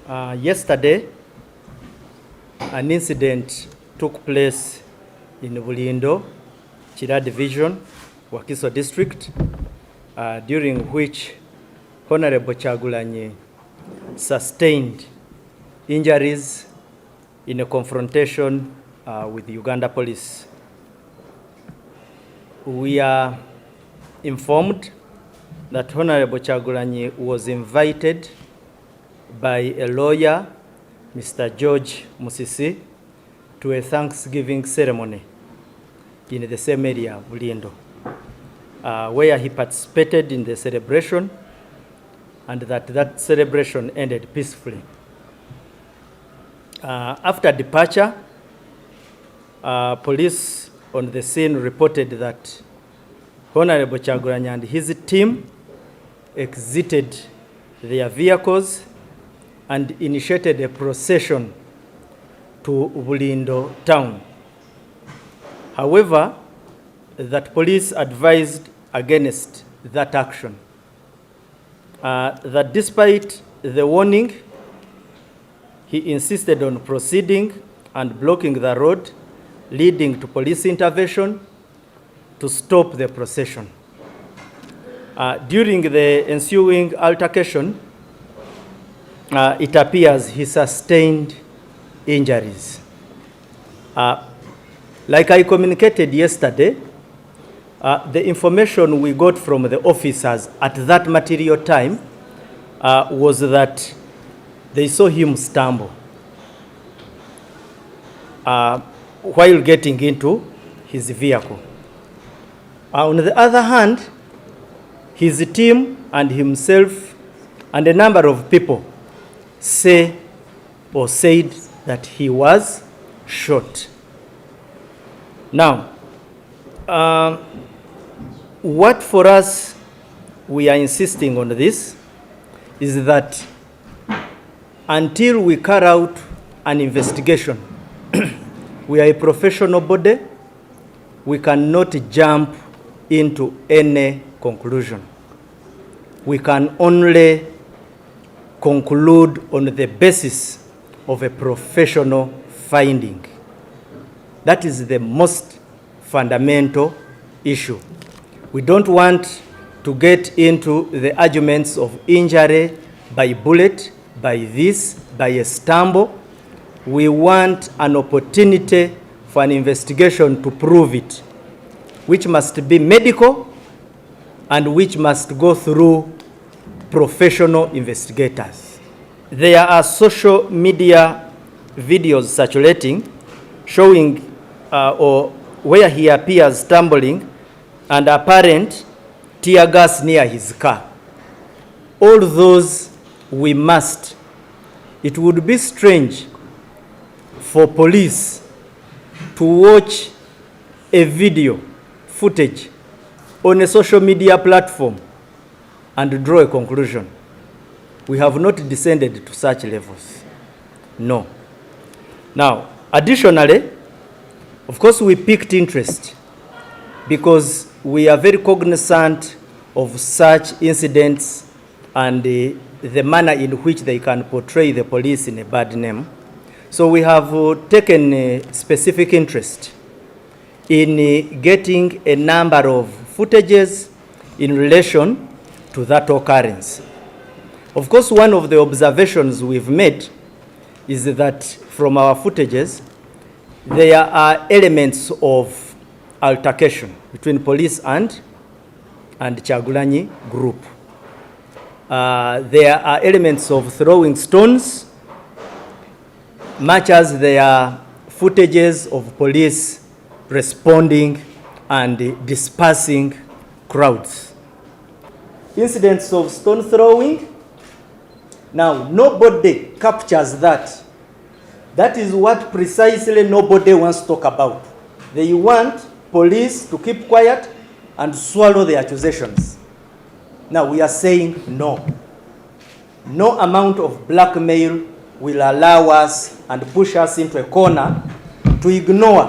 Yesterday, an incident took place in Bulindo, Chira Division, Wakiso District, during which Honorable Kyagulanyi sustained injuries in a confrontation with the Uganda Police. We are informed that Honorable Kyagulanyi was invited by a lawyer, Mr. George Musisi, to a Thanksgiving ceremony in the same area, Bulindo, where he participated in the celebration, and that celebration ended peacefully. After departure, police on the scene reported that Honorable Kyagulanyi and his team exited their vehicles and initiated a procession to Bulindo town. However, that police advised against that action. That despite the warning, he insisted on proceeding and blocking the road, leading to police intervention to stop the procession. During the ensuing altercation, it appears he sustained injuries. Like I communicated yesterday, the information we got from the officers at that material time was that they saw him stumble while getting into his vehicle. On the other hand, his team and himself and a number of people said that he was shot. Now, what for us we are insisting on this is that until we carry out an investigation, we are a professional body, we cannot jump into any conclusion. We can only conclude on the basis of a professional finding. That is the most fundamental issue. We don't want to get into the arguments of injury by bullet, by this, by a stumble. We want an opportunity for an investigation to prove it, which must be medical and which must go through professional investigators. There are social media videos circulating showing or where he appears stumbling and apparent tear gas near his car. All those we must. It would be strange for police to watch a video footage on a social media platform and draw a conclusion. We have not descended to such levels. No. Now, additionally, of course, we piqued interest because we are very cognizant of such incidents and the manner in which they can portray the police in a bad name. So we have taken a specific interest in getting a number of footages in relation to that occurrence. Of course, one of the observations we've made is that from our footages, there are elements of altercation between police and Kyagulanyi group. There are elements of throwing stones, much as there are footages of police responding and dispersing crowds. Incidents of stone throwing, now nobody captures that. That is what precisely nobody wants to talk about. They want police to keep quiet and swallow the accusations. Now we are saying no. No amount of blackmail will allow us and push us into a corner to ignore